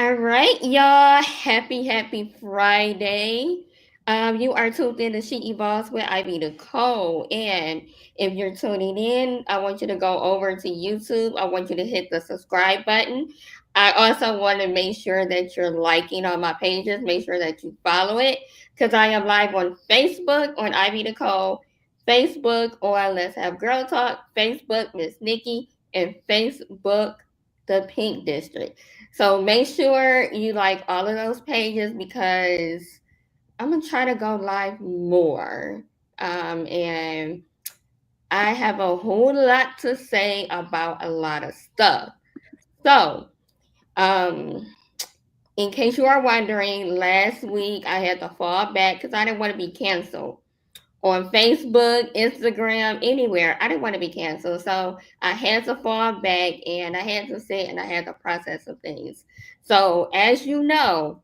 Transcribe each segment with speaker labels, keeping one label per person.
Speaker 1: All right, y'all. Happy Friday. You are tuned in to She Evolves with Ivy Nicole. And if you're tuning in, I want you to go over to YouTube. I want you to hit the subscribe button. I also want to make sure that you're liking on my pages. Make sure that you follow it because I am live on Facebook on Ivy Nicole, Facebook on Let's Have Girl Talk, Facebook Miss Nikki, and Facebook The Pink District. So make sure you like all of those pages because I'm gonna try to go live more. And I have a whole lot to say about a lot of stuff. So, um, in case you are wondering, last week I had to fall back because I didn't want to be canceled on Facebook, Instagram, anywhere. I didn't want to be canceled. So I had to fall back and I had to sit and I had to process some things. So as you know,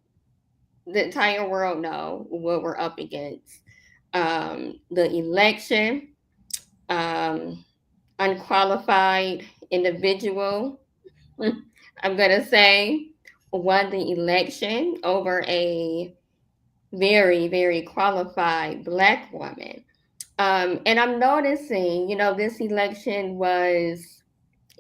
Speaker 1: the entire world know what we're up against. The election, um, unqualified individual, I'm going to say, won the election over a very qualified black woman. And I'm noticing, this election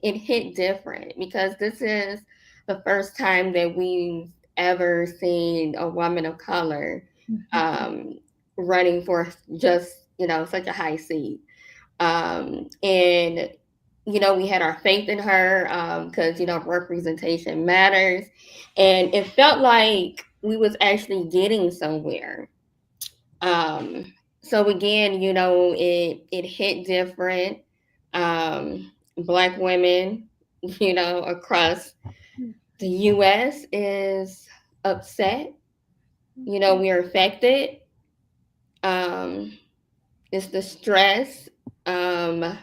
Speaker 1: it hit different because this is the first time that we've ever seen a woman of color um, running for just, such a high seat. And, we had our faith in her because, representation matters. And it felt like we was actually getting somewhere. Um, so again, it hit different. Black women, across the U.S. is upset. We're affected. Um, it's the stress. Um,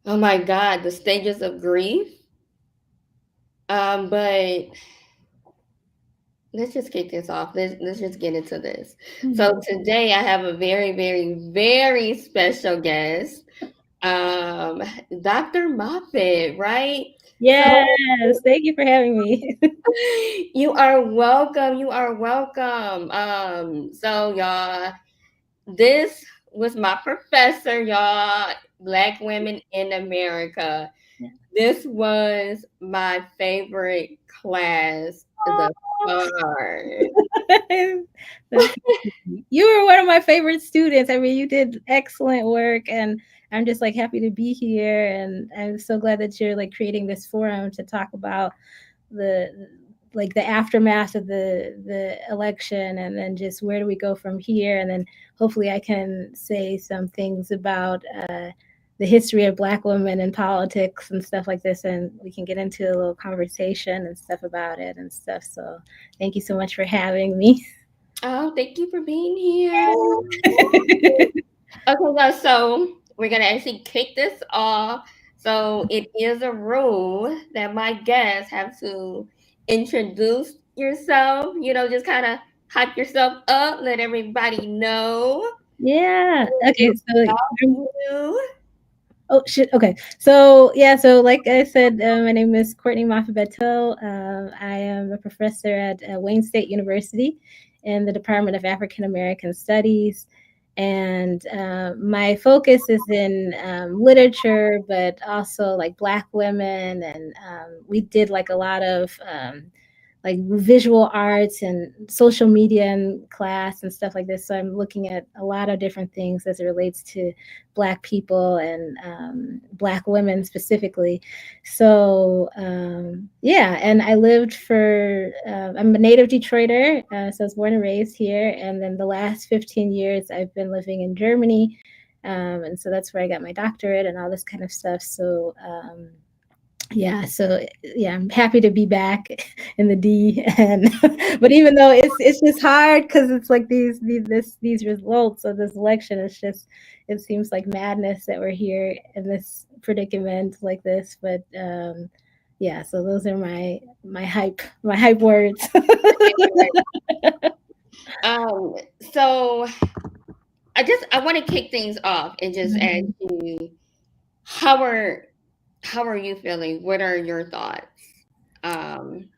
Speaker 1: oh my God, the stages of grief. But let's just kick this off. Let's just get into this. So today I have a very special guest, um, Dr. Moffat, right?
Speaker 2: Yes,
Speaker 1: So
Speaker 2: thank you for having me.
Speaker 1: you are welcome. You are welcome. So y'all, this was my professor, y'all. Black women in America. This was my favorite class the far.
Speaker 2: That's You were one of my favorite students. I mean, you did excellent work, and I'm just like happy to be here. And I'm so glad that you're like creating this forum to talk about the the aftermath of the election, and then just where do we go from here, and then hopefully I can say some things about the history of Black women in politics and stuff like this, and we can get into a little conversation and stuff about it and stuff. So thank you so much for having me.
Speaker 1: Oh, thank you for being here. Okay, guys, so we're gonna actually kick this off. So it is a rule that my guests have to introduce yourself, just kind of hype yourself up, let everybody know
Speaker 2: Yeah.
Speaker 1: who
Speaker 2: Okay. So
Speaker 1: you.
Speaker 2: oh shit. Okay. So yeah. So like I said, my name is Courtney Moffat Beto. I am a professor at Wayne State University in the Department of African American Studies, and my focus is in literature, but also like Black women, and we did like a lot of like visual arts and social media in class and stuff like this. So I'm looking at a lot of different things as it relates to Black people and Black women specifically. So yeah, and I lived for, I'm a native Detroiter, so I was born and raised here. And then the last 15 years I've been living in Germany. And so that's where I got my doctorate and all this kind of stuff. So yeah, so yeah, I'm happy to be back in the D. And but even though it's just hard because it's like these results of this election, it's just, it seems like madness that we're here in this predicament like this. But yeah, so those are my hype words.
Speaker 1: Um, so I want to kick things off and just ask you how are how are you feeling? What are your thoughts? Um,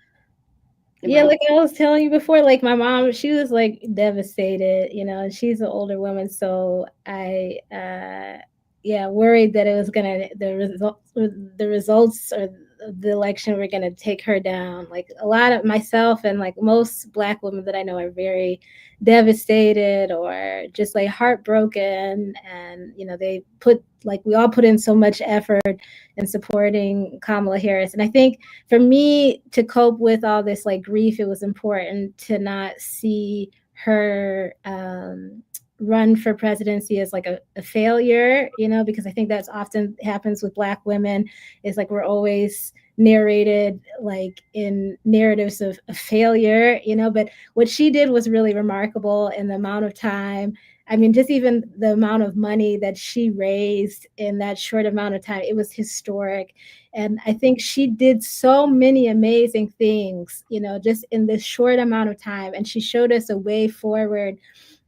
Speaker 2: Yeah,
Speaker 1: Right.
Speaker 2: like I was telling you before, like my mom, she was like devastated, and she's an older woman, so I yeah, worried that it was gonna the results or the election were gonna take her down. Like a lot of myself and like most Black women that I know are very devastated or just like heartbroken, and they put like we all put in so much effort in supporting Kamala Harris, and I think for me to cope with all this like grief, it was important to not see her run for presidency as like a failure, because I think that's often happens with Black women. Is like we're always narrated like in narratives of failure, but what she did was really remarkable in the amount of time. I mean, just even the amount of money that she raised in that short amount of time, it was historic. And I think she did so many amazing things, just in this short amount of time. And she showed us a way forward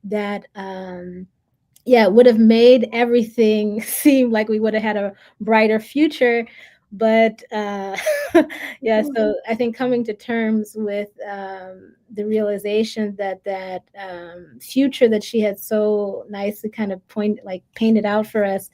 Speaker 2: that, yeah, it would have made everything seem like we would have had a brighter future. But yeah, so I think coming to terms with the realization that future that she had so nicely kind of painted out for us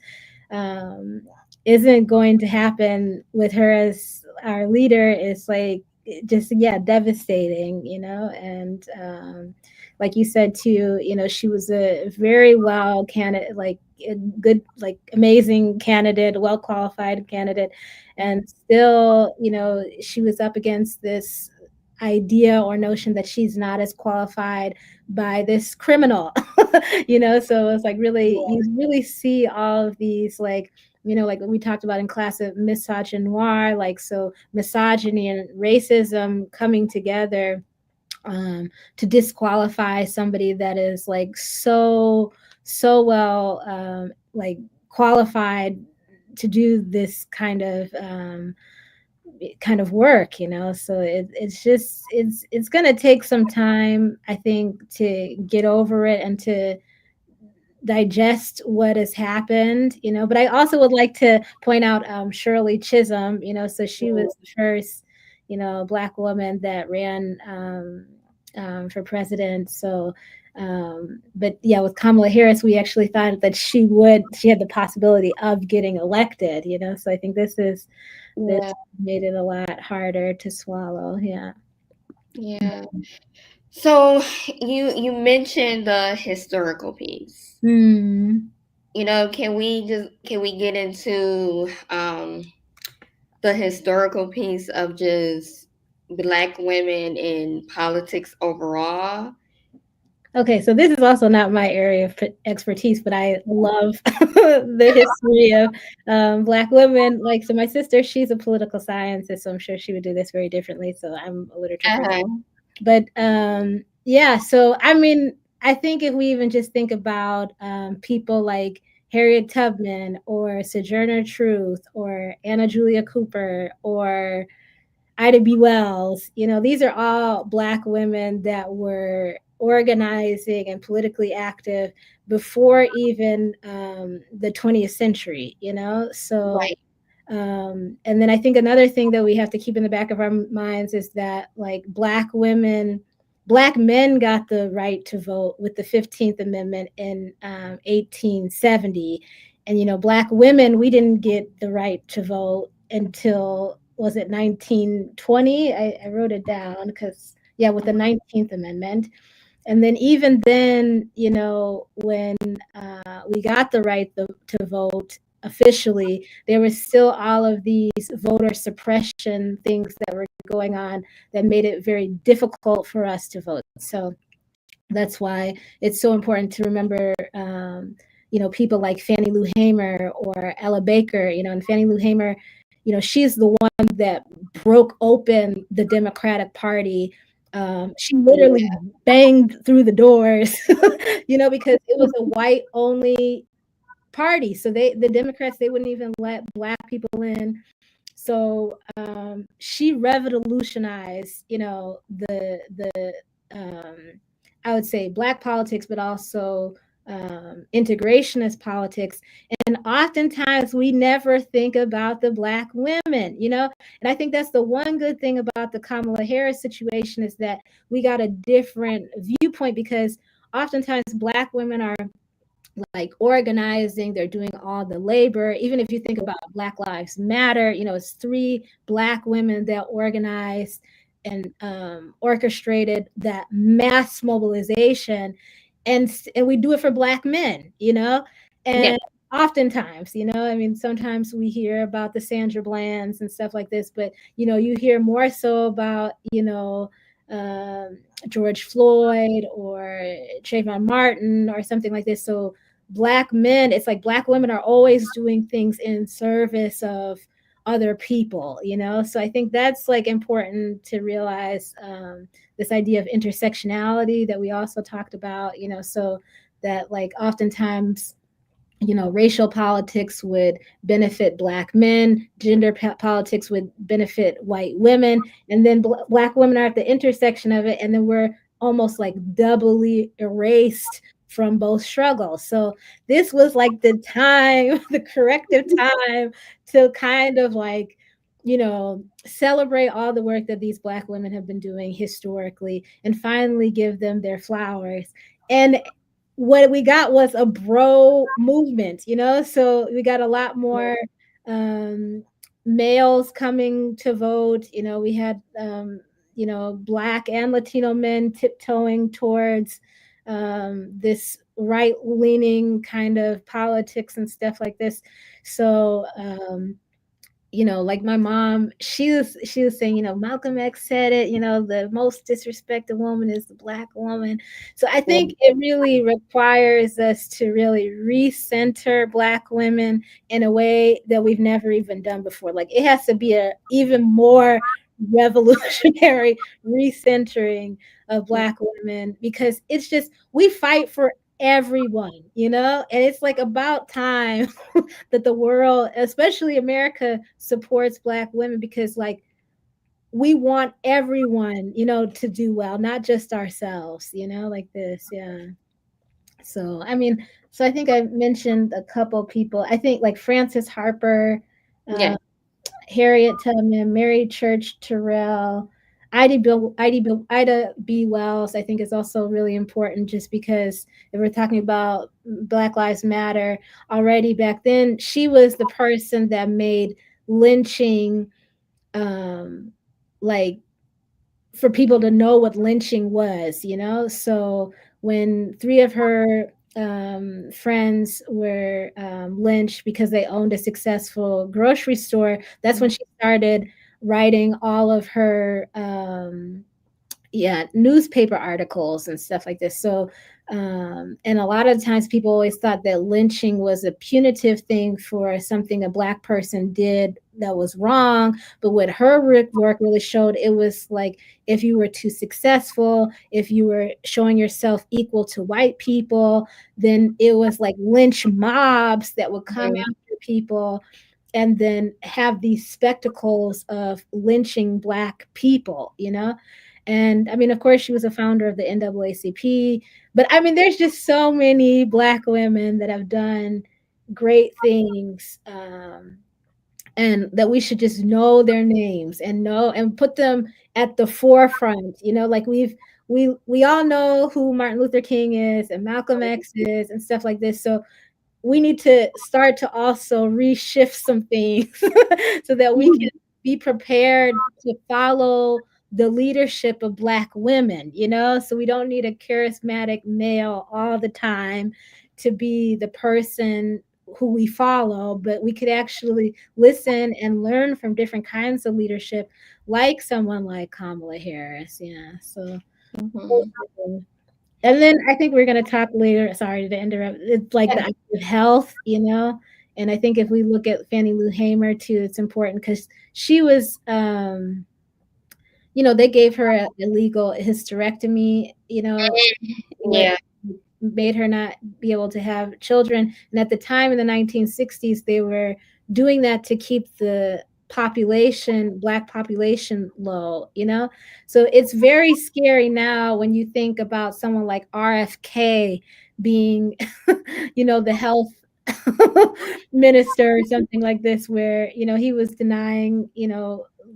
Speaker 2: um, isn't going to happen with her as our leader is like just, yeah, devastating, and like you said too, she was a very well candidate, like a good, like amazing candidate, well qualified candidate, and still, she was up against this idea or notion that she's not as qualified by this criminal. So it's like really, you really see all of these like, like we talked about in class of misogynoir, like so misogyny and racism coming together to disqualify somebody that is like so well like qualified to do this kind of work, so it's just it's going to take some time, I think, to get over it and to digest what has happened, but I also would like to point out Shirley Chisholm, so she was the first Black woman that ran for president. So but yeah, with Kamala Harris, we actually thought that she had the possibility of getting elected, so I think this
Speaker 1: Yeah.
Speaker 2: made it a lot harder to swallow. Yeah.
Speaker 1: Yeah. So you mentioned the historical piece.
Speaker 2: Mm.
Speaker 1: Can we get into the historical piece of just Black women in politics overall?
Speaker 2: Okay, so this is also not my area of expertise, but I love the history of Black women. Like, so my sister, she's a political scientist, so I'm sure she would do this very differently. So I'm a literature person.
Speaker 1: Uh-huh.
Speaker 2: But yeah, so I mean, I think if we even just think about people like Harriet Tubman or Sojourner Truth or Anna Julia Cooper or Ida B. Wells, these are all Black women that were organizing and politically active before even the 20th century, So,
Speaker 1: Right.
Speaker 2: and then I think another thing that we have to keep in the back of our minds is that like Black men got the right to vote with the 15th Amendment in 1870. And, Black women, we didn't get the right to vote until, was it 1920? I wrote it down because, yeah, with the 19th Amendment. And then even then, when we got the right to vote officially, there was still all of these voter suppression things that were going on that made it very difficult for us to vote. So that's why it's so important to remember, people like Fannie Lou Hamer or Ella Baker, and Fannie Lou Hamer, she's the one that broke open the Democratic Party. She literally banged through the doors, because it was a white only party. So the Democrats, they wouldn't even let Black people in. So she revolutionized, the I would say Black politics, but also integrationist politics. And oftentimes we never think about the Black women, and I think that's the one good thing about the Kamala Harris situation is that we got a different viewpoint, because oftentimes Black women are like organizing, they're doing all the labor. Even if you think about Black Lives Matter, it's 3 Black women that organized and orchestrated that mass mobilization, and we do it for Black men,
Speaker 1: Yeah.
Speaker 2: and oftentimes, I mean, sometimes we hear about the Sandra Blands and stuff like this, but you hear more so about George Floyd or Trayvon Martin or something like this. So Black men, it's like Black women are always doing things in service of other people, so I think that's like important to realize, this idea of intersectionality that we also talked about, so that like oftentimes racial politics would benefit Black men, gender politics would benefit white women, and then Black women are at the intersection of it, and then we're almost like doubly erased from both struggles. So this was like the time, the corrective time to kind of like, celebrate all the work that these Black women have been doing historically and finally give them their flowers. And what we got was a bro movement, so we got a lot more males coming to vote. We had Black and Latino men tiptoeing towards this right-leaning kind of politics and stuff like this. So like my mom, she was saying, Malcolm X said it, the most disrespected woman is the Black woman. So I think it really requires us to really recenter Black women in a way that we've never even done before. Like it has to be a even more revolutionary recentering of Black women, because it's just, we fight for everyone, and it's like about time that the world, especially America, supports Black women, because like we want everyone, to do well, not just ourselves, like this. Yeah. So I mean, so I think I mentioned a couple people. I think like Frances Harper,
Speaker 1: Yeah.
Speaker 2: Harriet Tubman, Mary Church Terrell, Ida B. Wells, I think is also really important, just because if we're talking about Black Lives Matter, already back then, she was the person that made lynching, like, for people to know what lynching was, So when 3 of her friends were lynched because they owned a successful grocery store, that's when she started writing all of her newspaper articles and stuff like this. So and a lot of times people always thought that lynching was a punitive thing for something a Black person did that was wrong, but what her work really showed, it was like, if you were too successful, if you were showing yourself equal to white people, then it was like lynch mobs that would come after people and then have these spectacles of lynching Black people, And I mean, of course, she was a founder of the NAACP, but I mean, there's just so many Black women that have done great things, and that we should just know their names and know and put them at the forefront. Like we all know who Martin Luther King is and Malcolm X is and stuff like this. So we need to start to also reshift some things so that we can be prepared to follow the leadership of Black women, so we don't need a charismatic male all the time to be the person who we follow, but we could actually listen and learn from different kinds of leadership, like someone like Kamala Harris. Yeah. So and then I think we're going to talk later. Sorry to interrupt. It's like the idea of health, And I think if we look at Fannie Lou Hamer too, it's important because she was, they gave her a illegal hysterectomy,
Speaker 1: Yeah.
Speaker 2: made her not be able to have children. And at the time in the 1960s, they were doing that to keep the Black population low, So it's very scary now when you think about someone like RFK being, the health minister or something like this, where, he was denying,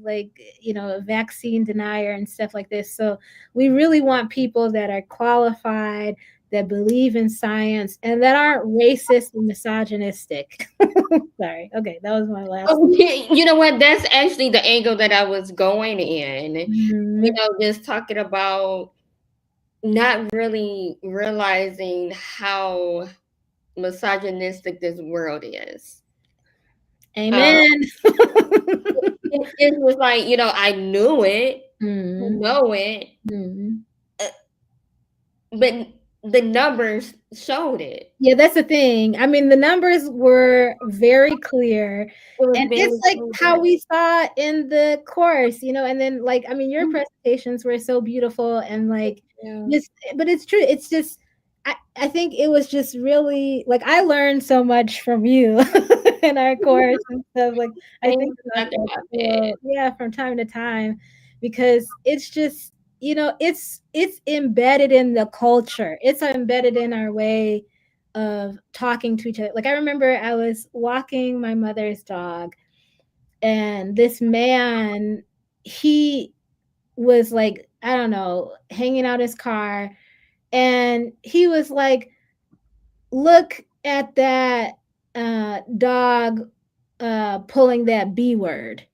Speaker 2: like, a vaccine denier and stuff like this. So we really want people that are qualified, that believe in science, and that aren't racist and misogynistic. Sorry. Okay, that was my last.
Speaker 1: Oh, you know what? That's actually the angle that I was going in.
Speaker 2: Mhm.
Speaker 1: Just talking about not really realizing how misogynistic this world is. Um,
Speaker 2: Amen.
Speaker 1: it was like, I knew it,
Speaker 2: Mhm.
Speaker 1: know it,
Speaker 2: Mhm.
Speaker 1: uh, but the numbers showed it.
Speaker 2: Yeah, that's the thing. I mean, the numbers were very clear.
Speaker 1: It was
Speaker 2: And it's
Speaker 1: very
Speaker 2: like how
Speaker 1: clear.
Speaker 2: we saw in the course, and then, like, I mean, your
Speaker 1: Mhm.
Speaker 2: presentations were so beautiful, and like
Speaker 1: Yeah.
Speaker 2: just, but it's true. It's just, I think it was just really like I learned so much from you in our course and stuff. Like, I
Speaker 1: Thank
Speaker 2: think
Speaker 1: you,
Speaker 2: about
Speaker 1: Dr.
Speaker 2: that
Speaker 1: Moffett.
Speaker 2: still, yeah, from time to time, because it's just, it's embedded in the culture. It's embedded in our way of talking to each other. Like, I remember I was walking my mother's dog, and this man, he was like, I don't know, hanging out his car, and he was like, look at that dog pulling that B word,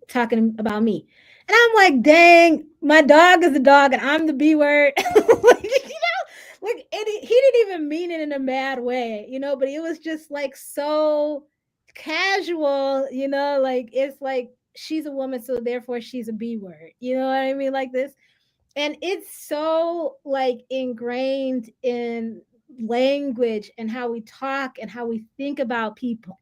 Speaker 2: talking about me. And I'm like, dang, my dog is a dog and I'm the B word. Like, and he didn't even mean it in a mad way, but it was just like so casual, like it's like she's a woman, so therefore she's a B word. You know what I mean? Like this. And it's so like ingrained in language and how we talk and how we think about people.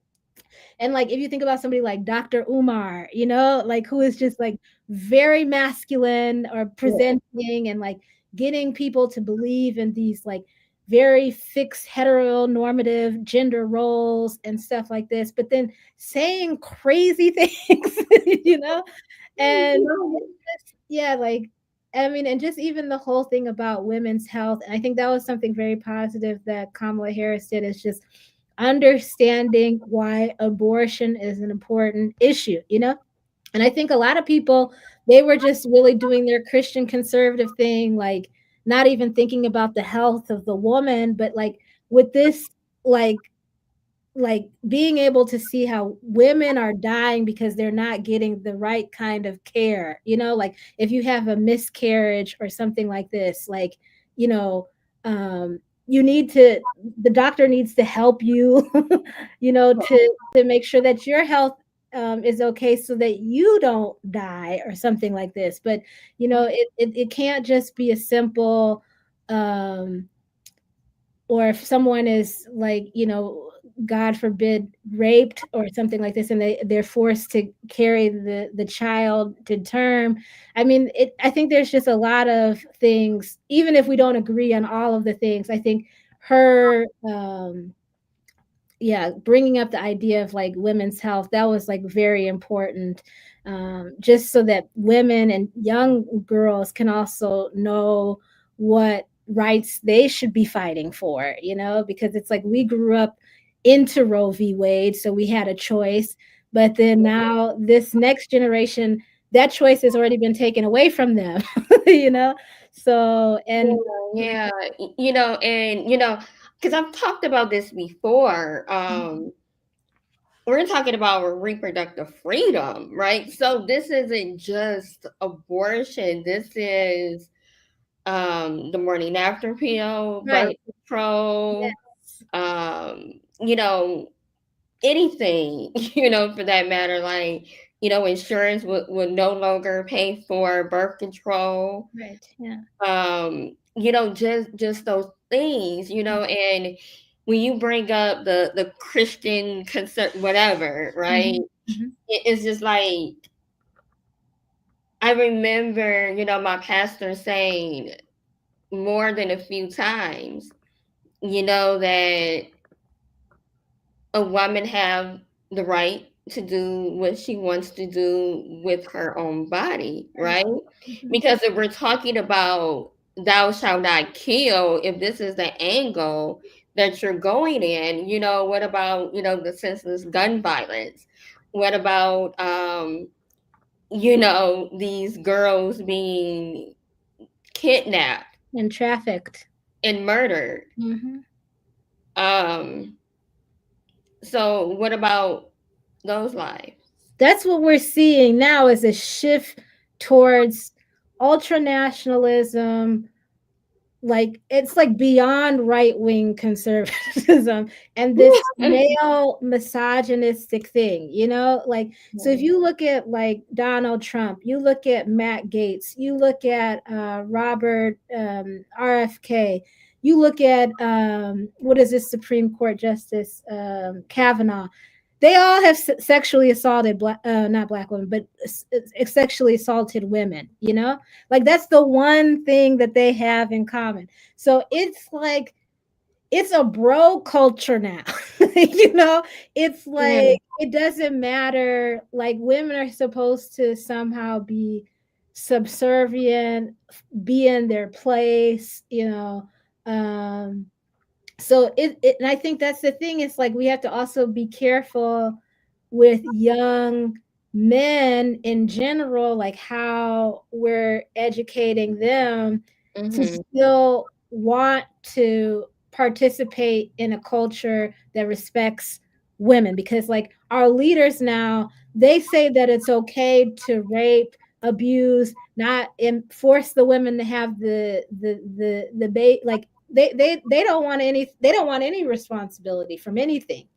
Speaker 2: And like if you think about somebody like Dr. Umar, like who is just like very masculine or
Speaker 1: Yeah.
Speaker 2: presenting and like getting people to believe in these like very fixed heteronormative gender roles and stuff like this, but then saying crazy things, you know? And yeah, like, I mean, and just even the whole thing about women's health. And I think that was something very positive that Kamala Harris did, is just understanding why abortion is an important issue. And I think a lot of people, they were just really doing their Christian conservative thing, like not even thinking about the health of the woman, but like with this, like, being able to see how women are dying because they're not getting the right kind of care, like if you have a miscarriage or something like this, like, you know um you need to the doctor needs to help you, to make sure that your health is okay, so that you don't die or something like this. But it can't just be a simple, um or if someone is like, God forbid, raped or something like this, and they're forced to carry the child to term. I mean, I think there's just a lot of things, even if we don't agree on all of the things. I think her, yeah, bringing up the idea of like women's health, that was like very important, just so that women and young girls can also know what rights they should be fighting for, because it's like we grew up into Roe v. Wade, so we had a choice. But then now this next generation, that choice has already been taken away from them, you know? So, and
Speaker 1: Yeah, and because I've talked about this before. We're talking about reproductive freedom, right? So this isn't just abortion. This is the morning after pill, birth
Speaker 2: right.
Speaker 1: control,
Speaker 2: Yes.
Speaker 1: um, anything, for that matter. Like, insurance would no longer pay for birth control.
Speaker 2: Right. Yeah.
Speaker 1: Just those things, and when you bring up the Christian concern, whatever, right?
Speaker 2: Mhm. Mhm.
Speaker 1: It's just like I remember, my pastor saying more than a few times, that a woman have the right to do what she wants to do with her own body,
Speaker 2: Right.
Speaker 1: right?
Speaker 2: Mhm.
Speaker 1: Because if we're talking about thou shalt not kill, if this is the angle that you're going in, what about, the senseless gun violence? What about, these girls being kidnapped
Speaker 2: and trafficked
Speaker 1: and murdered?
Speaker 2: mm-hmm.
Speaker 1: Um, so what about those lives?
Speaker 2: That's what we're seeing now is a shift towards ultranationalism, like it's like beyond right-wing conservatism and this male misogynistic thing, like so if you look at like Donald Trump, you look at Matt Gaetz, you look at Robert RFK, you look at what is this Supreme Court Justice Kavanaugh, they all have sexually assaulted not black women, but sexually assaulted women, like that's the one thing that they have in common. So it's like it's a bro culture now. It's like it doesn't matter, like women are supposed to somehow be subservient, be in their place, so and I think that's the thing, it's like we have to also be careful with young men in general, like how we're educating them to still want to participate in a culture that respects women, because like our leaders now, they say that it's okay to rape, abuse, not force the women to have the like they don't want any responsibility from anything,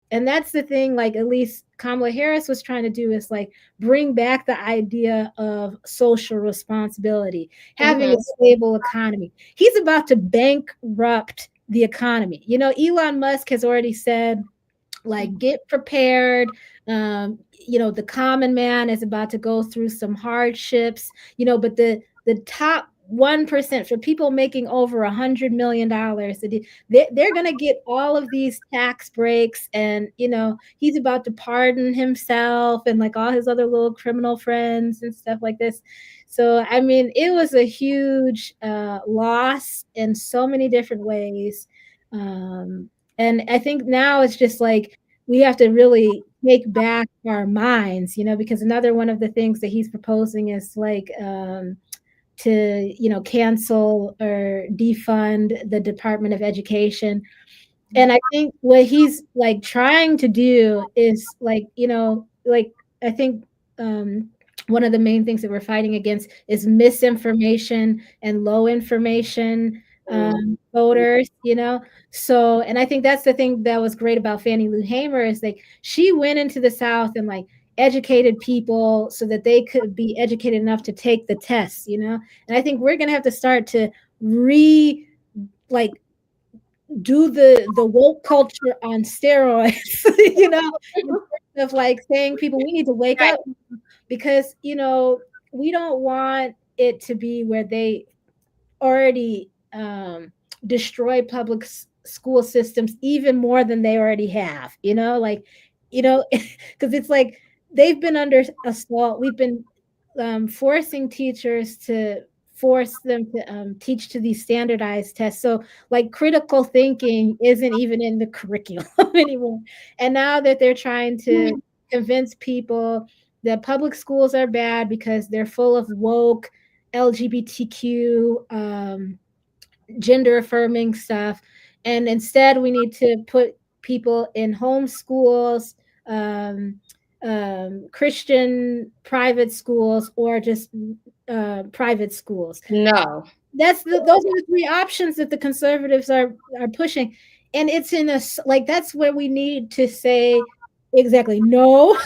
Speaker 2: and that's the thing, like at least Kamala Harris was trying to do, is like bring back the idea of social responsibility, having a stable economy. He's about to bankrupt the economy. Elon Musk has already said, like, get prepared. The common man is about to go through some hardships, but the top 1%, for people making over $100 million, they're going to get all of these tax breaks, and he's about to pardon himself and like all his other little criminal friends and stuff like this. So I mean, it was a huge loss in so many different ways, and I think now it's just like we have to really take back our minds, because another one of the things that he's proposing is like to cancel or defund the Department of Education. And I think what he's like trying to do is like like I think one of the main things that we're fighting against is misinformation and low information voters, so, and I think that's the thing that was great about Fannie Lou Hamer, is like she went into the South and like educated people so that they could be educated enough to take the tests, and I think we're gonna have to start to like do the woke culture on steroids, of like saying people, we need to wake up, because we don't want it to be where they already destroy public school systems even more than they already have, because it's like they've been under assault. We've been forcing teachers to force them to teach to these standardized tests. So like critical thinking isn't even in the curriculum anymore. And now that they're trying to convince people that public schools are bad because they're full of woke LGBTQ gender affirming stuff, and instead we need to put people in home schools, Christian private schools, or just private schools.
Speaker 1: No,
Speaker 2: those are the three options that the conservatives are pushing, and it's in a like that's where we need to say exactly no.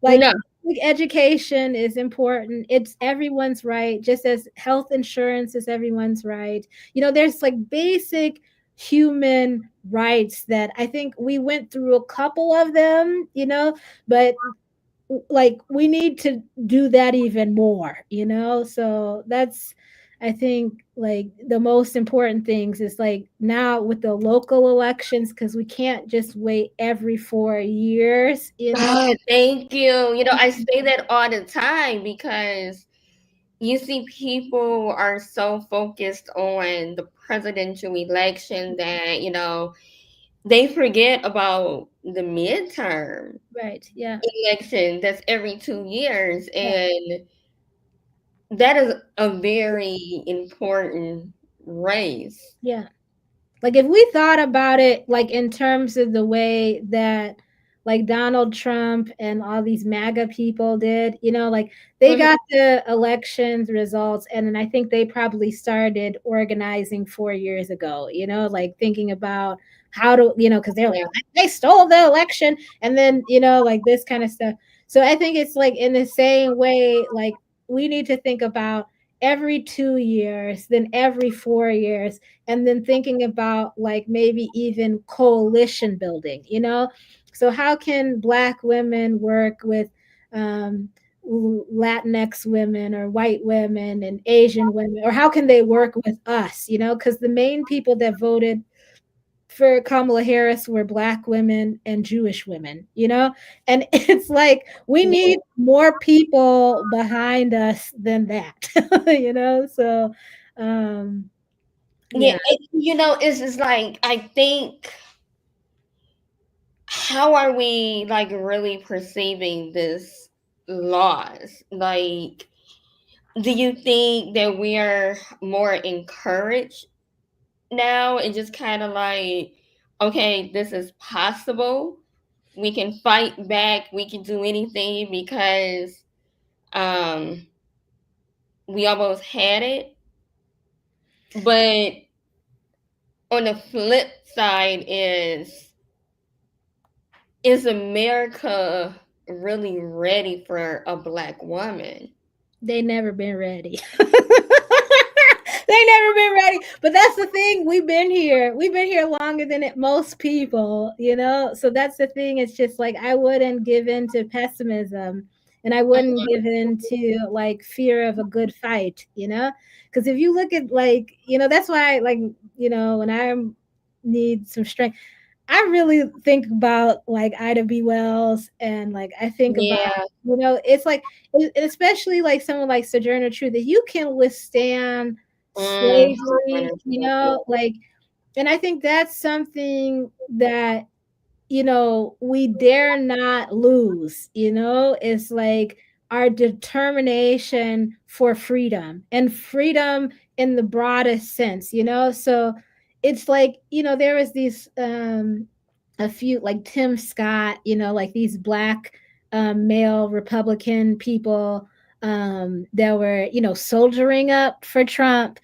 Speaker 2: Like
Speaker 1: no.
Speaker 2: education is important. It's everyone's right, just as health insurance is everyone's right. There's like basic human rights that I think we went through a couple of them, but like we need to do that even more, so that's, I think, like the most important things is like now with the local elections, because we can't just wait every 4 years.
Speaker 1: God, thank you. I say that all the time because you see people are so focused on the presidential election that, they forget about the midterm
Speaker 2: Right. Yeah.
Speaker 1: election that's every 2 years.
Speaker 2: Yeah.
Speaker 1: And that is a very important race.
Speaker 2: Yeah. Like if we thought about it like in terms of the way that like Donald Trump and all these MAGA people did, like they
Speaker 1: Mhm.
Speaker 2: got the elections results and then I think they probably started organizing 4 years ago, like thinking about how to, because they're like,
Speaker 1: Yeah.
Speaker 2: they stole the election and then, like this kind of stuff. So I think it's like in the same way, like we need to think about every 2 years, then every 4 years, and then thinking about like maybe even coalition building, so how can Black women work with um, Latinx women or white women and Asian women, or how can they work with us, because the main people that voted for Kamala Harris were Black women and Jewish women, and it's like we
Speaker 1: Yeah.
Speaker 2: need more people behind us than that, so
Speaker 1: Yeah,
Speaker 2: yeah.
Speaker 1: it's just like, I think, how are we like really perceiving this loss? Like, do you think that we are more encouraged now and just kind of like, okay, this is possible? We can fight back, we can do anything because um we almost had it. But on the flip side is America really ready for a Black woman?
Speaker 2: They never been ready. They never been ready. But that's the thing. We've been here. We've been here longer than most people, So that's the thing. It's just like I wouldn't give in to pessimism and I wouldn't give in to like fear of a good fight, Because if you look at like, that's why like, when I need some strength, I really think about like Ida B. Wells and like I think about,
Speaker 1: Yeah.
Speaker 2: it's like especially like someone like Sojourner Truth that you can withstand
Speaker 1: Mm,
Speaker 2: slavery, like, and I think that's something that we dare not lose, it's like our determination for freedom and freedom in the broadest sense, so it's like, there was these a few like Tim Scott, like these Black male Republican people that were, soldiering up for Trump.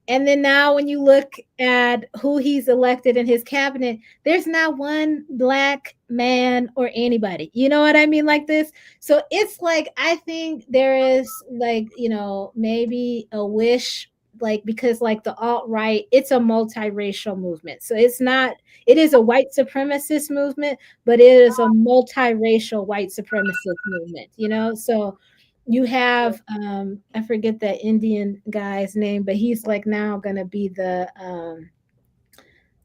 Speaker 2: And then now when you look at who he's elected in his cabinet, there's not one Black man or anybody. You know what I mean? Like this. So it's like, I think there is like, maybe a wish, like, because like the alt-right, it's a multiracial movement. So it's not, it is a white supremacist movement, but it is a multiracial white supremacist movement, So you have I forget that Indian guy's name, but he's like now gonna be the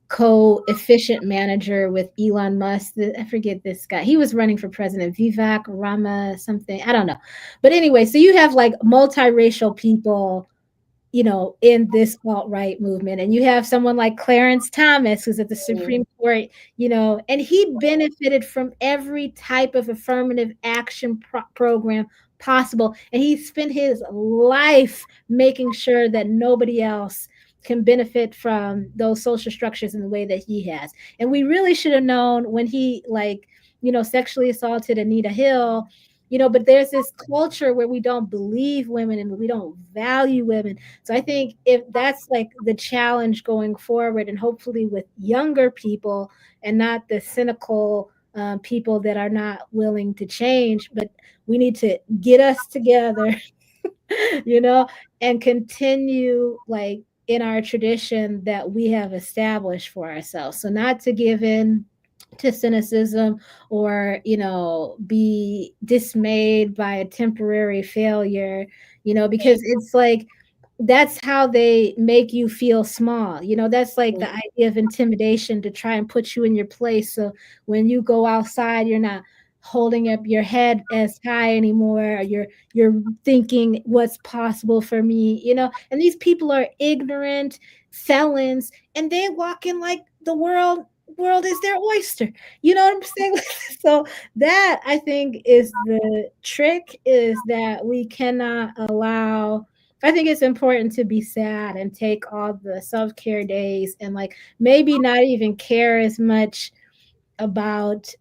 Speaker 2: co-efficient manager with Elon Musk. I forget this guy. He was running for president, Vivek Rama something. I don't know. But anyway, so you have like multiracial people, in this alt-right movement. And you have someone like Clarence Thomas, who's at the
Speaker 1: mm,
Speaker 2: Supreme Court, and he benefited from every type of affirmative action program possible. And he spent his life making sure that nobody else can benefit from those social structures in the way that he has. And we really should have known when he like, sexually assaulted Anita Hill, but there's this culture where we don't believe women and we don't value women. So I think if that's like the challenge going forward, and hopefully with younger people and not the cynical people that are not willing to change, but we need to get us together, you know, and continue like in our tradition that we have established for ourselves. So not to give in to cynicism or be dismayed by a temporary failure, because it's like that's how they make you feel small, that's like the idea of intimidation to try and put you in your place, so when you go outside you're not holding up your head as high anymore, or you're thinking what's possible for me, and these people are ignorant felons, and they walk in like the world is their oyster. You know what I'm saying? So that, I think, is the trick, is that we cannot allow. I think it's important to be sad and take all the self-care days, and like maybe not even care as much about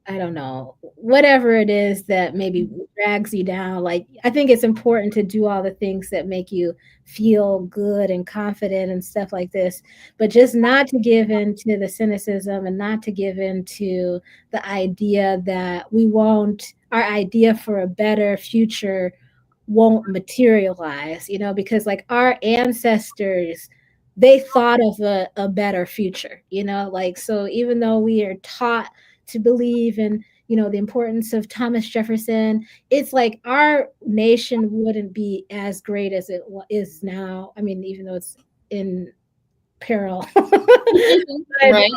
Speaker 2: I don't know, whatever it is that maybe drags you down. Like, I think it's important to do all the things that make you feel good and confident and stuff like this, but just not to give in to the cynicism, and not to give in to the idea that our idea for a better future won't materialize, because like our ancestors, they thought of a better future, like, so even though we are taught to believe in the importance of Thomas Jefferson, it's like our nation wouldn't be as great as it is now. I mean, even though it's in peril. But
Speaker 1: Right.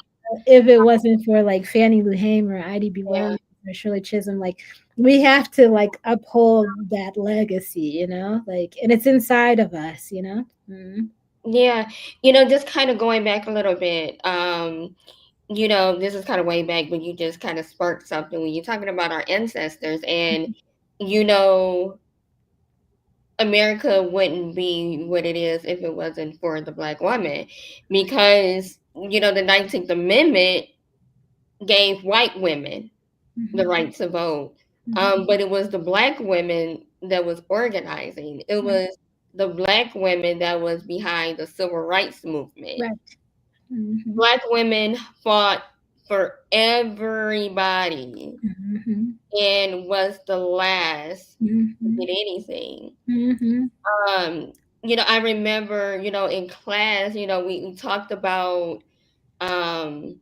Speaker 2: if it wasn't for like Fannie Lou Hamer, IDB
Speaker 1: Yeah.
Speaker 2: Wells, or Shirley Chisholm, like we have to like uphold that legacy, like, and it's inside of us. Mhm.
Speaker 1: Yeah. Just kind of going back a little bit. This is kind of way back, but you just kind of sparked something when you're talking about our ancestors, and you know, America wouldn't be what it is if it wasn't for the Black woman, because the 19th Amendment gave white women the
Speaker 2: Mhm.
Speaker 1: right to vote.
Speaker 2: Mhm.
Speaker 1: But it was the Black women that was organizing. It
Speaker 2: Right.
Speaker 1: was the Black women that was behind the civil rights movement.
Speaker 2: Right. Mhm.
Speaker 1: Black women fought for everybody
Speaker 2: Mhm.
Speaker 1: and was the last to
Speaker 2: Mhm.
Speaker 1: get anything.
Speaker 2: Mhm.
Speaker 1: Um, I remember, in class, we talked about um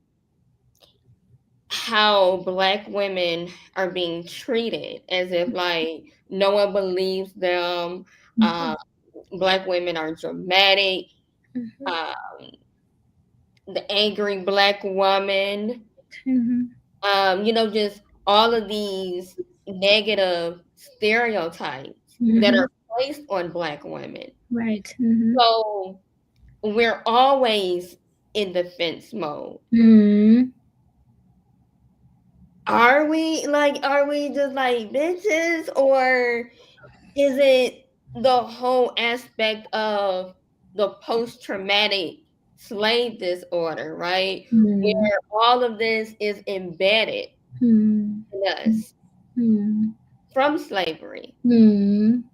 Speaker 1: how Black women are being treated as if like no one believes them.
Speaker 2: Mhm.
Speaker 1: Um, Black women are dramatic.
Speaker 2: Mhm.
Speaker 1: Uh, the angry Black woman.
Speaker 2: Mhm.
Speaker 1: Just all of these negative stereotypes that
Speaker 2: Mhm.
Speaker 1: are placed on Black women.
Speaker 2: Right. Mhm.
Speaker 1: So we're always in defense mode.
Speaker 2: Mhm.
Speaker 1: Are we just like bitches, or is it the whole aspect of the post traumatic slave disorder, right?
Speaker 2: Mhm.
Speaker 1: Where all of this is embedded
Speaker 2: Mhm.
Speaker 1: in us
Speaker 2: Mhm.
Speaker 1: from slavery.
Speaker 2: Mhm.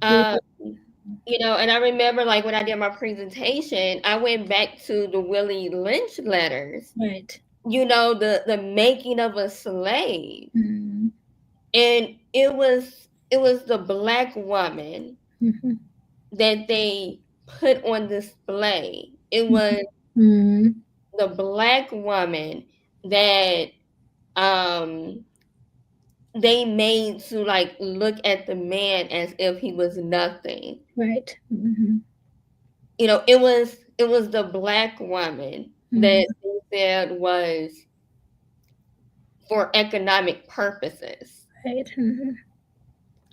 Speaker 2: Yeah.
Speaker 1: Um, and I remember like when I did my presentation, I went back to the Willie Lynch letters,
Speaker 2: Right.
Speaker 1: the making of a slave.
Speaker 2: Mhm.
Speaker 1: And it was the Black woman
Speaker 2: Mhm.
Speaker 1: that they put on display. It was
Speaker 2: Mhm.
Speaker 1: the Black woman that um they made to like look at the man as if he was nothing.
Speaker 2: Right. Mhm.
Speaker 1: It was the Black woman
Speaker 2: Mhm.
Speaker 1: that they said was for economic purposes.
Speaker 2: Right. Mhm.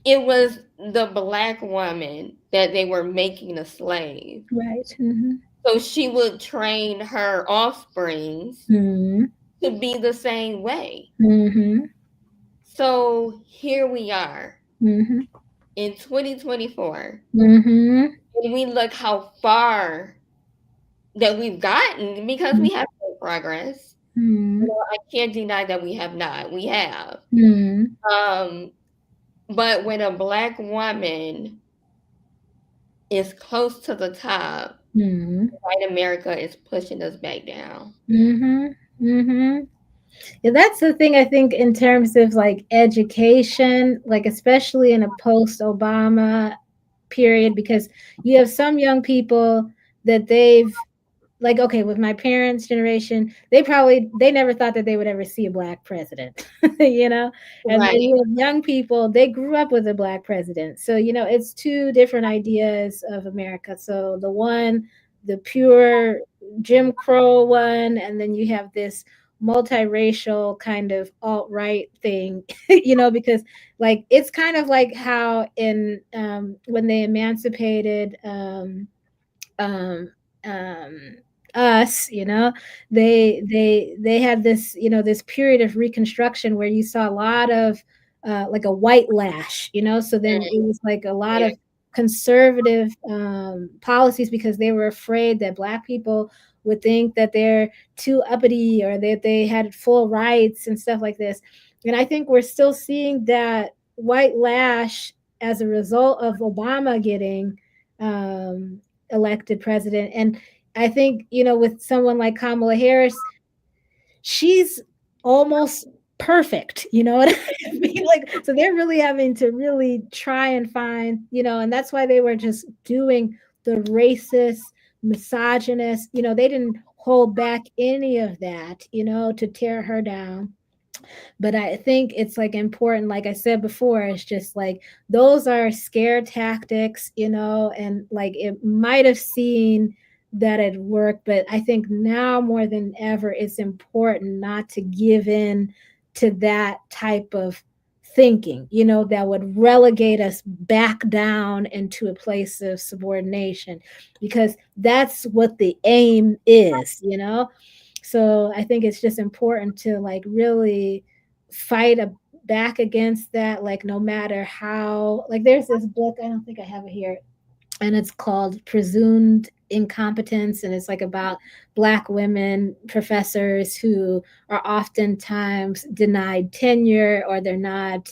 Speaker 1: It was the Black woman that they were making a slave.
Speaker 2: Right. Mhm.
Speaker 1: So she would train her offsprings
Speaker 2: Mhm.
Speaker 1: to be the same way.
Speaker 2: Mhm.
Speaker 1: So here we are
Speaker 2: Mhm.
Speaker 1: in 2024,
Speaker 2: Mhm.
Speaker 1: and we look how far that we've gotten because we have made progress.
Speaker 2: Mhm.
Speaker 1: I can't deny that we have not. We have.
Speaker 2: Mhm.
Speaker 1: Um, but when a Black woman is close to the top,
Speaker 2: Mhm.
Speaker 1: white America is pushing us back down.
Speaker 2: Mhm. Mhm. Yeah, that's the thing, I think, in terms of like education, like especially in a post-Obama period, because you have some young people that they've, like, okay, with my parents' generation, they never thought that they would ever see a black president, and then
Speaker 1: Right.
Speaker 2: you have young people, they grew up with a black president. So, it's two different ideas of America. So the pure Jim Crow one, and then you have this multiracial kind of alt-right thing, because like it's kind of like how in when they emancipated um, um, us, they had this, this period of reconstruction where you saw a lot of like a white lash, so then it was like a lot
Speaker 1: Yeah.
Speaker 2: of conservative policies because they were afraid that Black people would think that they're too uppity or that they had full rights and stuff like this. And I think we're still seeing that white lash as a result of Obama getting um, elected president. And I think, with someone like Kamala Harris, she's almost perfect. You know what I mean? Like, so they're really having to really try and find, and that's why they were just doing the racist, misogynist, they didn't hold back any of that, to tear her down. But I think it's like important, like I said before, it's just like those are scare tactics, and like it might have seen that it worked, but I think now more than ever it's important not to give in to that type of thinking, that would relegate us back down into a place of subordination, because that's what the aim is. So I think it's just important to like really fight back against that, like no matter how, like there's this book, I don't think I have it here, and it's called Presumed Incompetence, and it's like about Black women professors who are oftentimes denied tenure, or they're not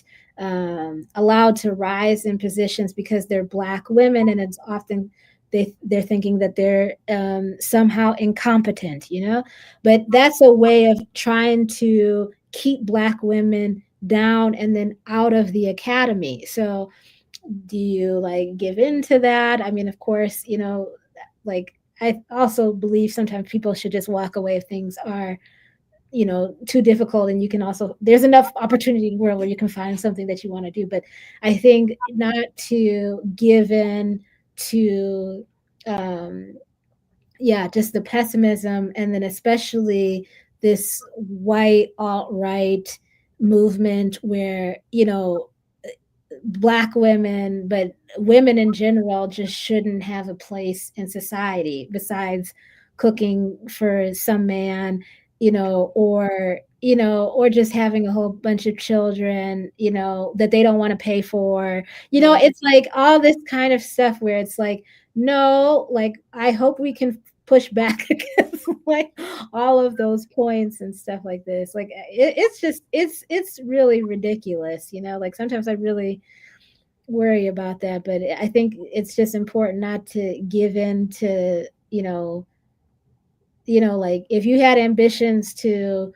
Speaker 2: allowed to rise in positions because they're Black women, and it's often they're thinking that they're somehow incompetent, but that's a way of trying to keep Black women down and then out of the academy. So do you like give in to that? I mean, of course, like I also believe sometimes people should just walk away if things are, too difficult, and you can also, there's enough opportunity in the world where you can find something that you want to do. But I think not to give in to yeah, just the pessimism, and then especially this white alt-right movement where, Black women, but women in general just shouldn't have a place in society besides cooking for some man, or just having a whole bunch of children, that they don't want to pay for. It's like all this kind of stuff where it's like, no, like I hope we can push back against like all of those points and stuff like this. Like it's just it's really ridiculous, like sometimes I really worry about that, but I think it's just important not to give in to, like if you had ambitions to,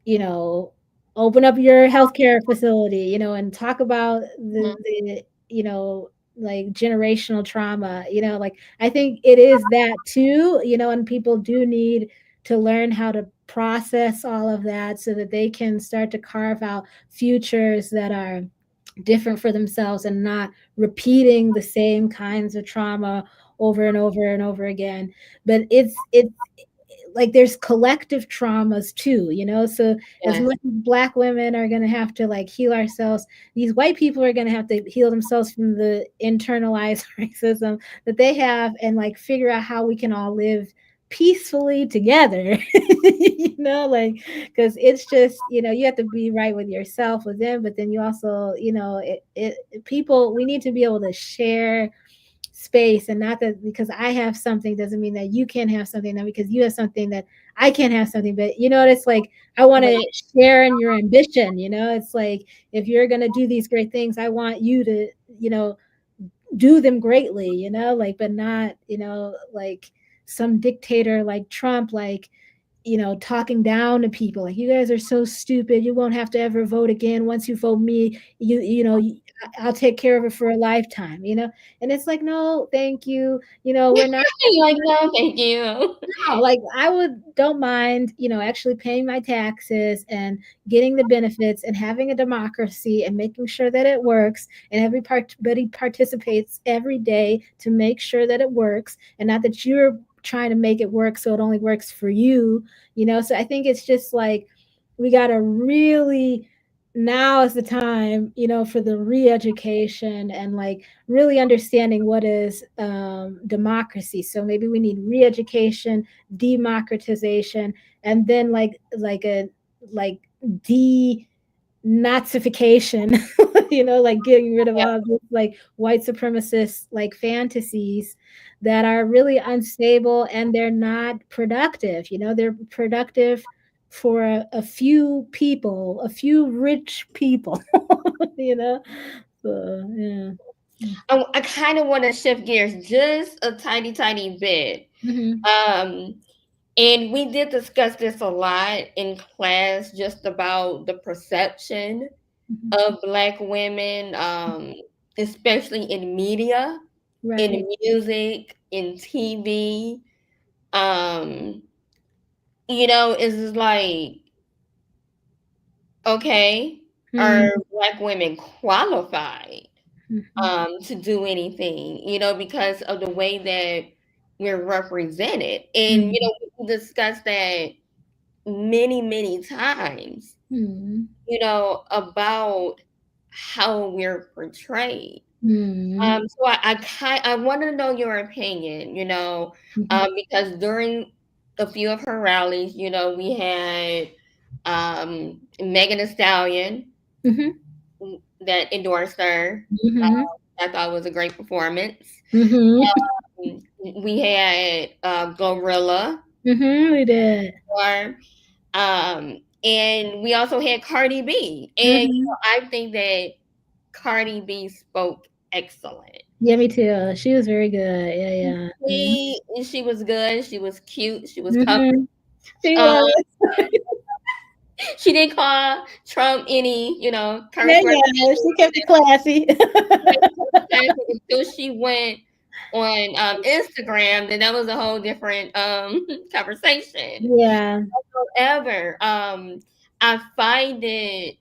Speaker 2: you know, open up your healthcare facility, and talk about the like generational trauma, like I think it is that too, and people do need to learn how to process all of that so that they can start to carve out futures that are different for themselves and not repeating the same kinds of trauma over and over and over again. But it's like there's collective traumas too, so as
Speaker 1: Yes.
Speaker 2: much as Black women are going to have to like heal ourselves, these white people are going to have to heal themselves from the internalized racism that they have, and like figure out how we can all live peacefully together. Like because it's just, you have to be right with yourself, with them, but then you also, people, we need to be able to share space, and not that because I have something doesn't mean that you can't have something, not because you have something that I can't have something. But what it's like, I want to share in your ambition. It's like, if you're going to do these great things, I want you to, do them greatly, like, but not, like some dictator like Trump, like, talking down to people like, you guys are so stupid. You won't have to ever vote again. Once you vote me, I'll take care of it for a lifetime, and it's like, no, thank you. We're not
Speaker 1: Like, no, thank you.
Speaker 2: no, like I don't mind, actually paying my taxes and getting the benefits and having a democracy and making sure that it works, and everybody participates every day to make sure that it works, and not that you're trying to make it work so it only works for you, you know. So I think it's just like we got to really, now is the time, you know, for the re-education and like really understanding what is democracy. So maybe we need re-education, democratization, and then like a like de-nazification, you know, like getting rid of
Speaker 1: Yeah.
Speaker 2: all this like white supremacist like fantasies that are really unstable and they're not productive. You know, they're productive for a few people, a few rich people, you know. So yeah.
Speaker 1: I kind of want to shift gears just a tiny, tiny bit.
Speaker 2: Hmm.
Speaker 1: Um, and we did discuss this a lot in class, just about the perception
Speaker 2: Hmm.
Speaker 1: of Black women, especially in media,
Speaker 2: Right.
Speaker 1: in music, in TV. Um, it's like, okay, are
Speaker 2: Hmm.
Speaker 1: Black women qualified
Speaker 2: Hmm.
Speaker 1: to do anything, because of the way that we're represented. And,
Speaker 2: Hmm.
Speaker 1: we discussed that many, many times,
Speaker 2: Hmm.
Speaker 1: about how we're portrayed.
Speaker 2: Hmm.
Speaker 1: So I want to know your opinion,
Speaker 2: Hmm.
Speaker 1: because during a few of her rallies, we had Megan Thee Stallion
Speaker 2: Hmm.
Speaker 1: that endorsed her.
Speaker 2: Hmm.
Speaker 1: I thought it was a great performance.
Speaker 2: Hmm.
Speaker 1: We had Glorilla,
Speaker 2: We did.
Speaker 1: or, and we also had Cardi B. And
Speaker 2: Hmm.
Speaker 1: I think that Cardi B spoke excellent.
Speaker 2: Yeah, me too. She was very good. Yeah, yeah.
Speaker 1: She was good. She was cute. She was covered.
Speaker 2: Mm-hmm. She
Speaker 1: Um,
Speaker 2: was.
Speaker 1: she didn't call Trump any, curse
Speaker 2: Yeah,
Speaker 1: words
Speaker 2: yeah. She kept it classy.
Speaker 1: until she went on Instagram. Then that was a whole different conversation.
Speaker 2: Yeah.
Speaker 1: However, I find it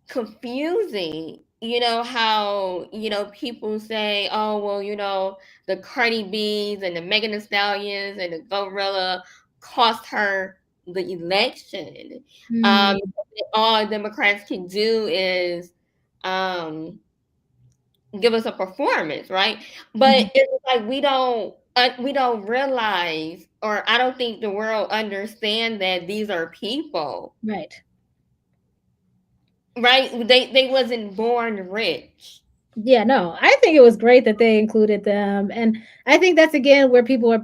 Speaker 1: confusing, how, people say, oh, well, the Cardi B's and the Megan Thee Stallions and the Gorilla cost her the election. Um,
Speaker 2: Mm,
Speaker 1: all Democrats can do is um, give us a performance, right? But
Speaker 2: mhm.
Speaker 1: it's like we don't realize, or I don't think the world understand that these are people,
Speaker 2: Right.
Speaker 1: right? They wasn't born rich.
Speaker 2: Yeah, no, I think it was great that they included them. And I think that's again where people are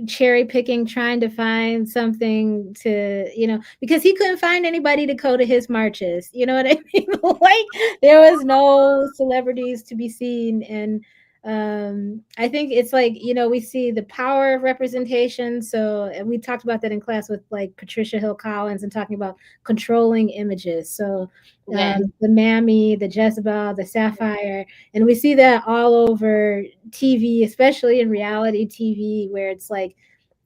Speaker 2: cherry picking, trying to find something to, you know, because he couldn't find anybody to go to his marches. You know what I mean? Like there was no celebrities to be seen. And I think it's like, you know, we see the power of representation. So, and we talked about that in class with like Patricia Hill Collins and talking about controlling images. So,
Speaker 1: Yeah.
Speaker 2: the Mammy, the Jezebel, the Sapphire, and we see that all over TV, especially in reality TV, where it's like,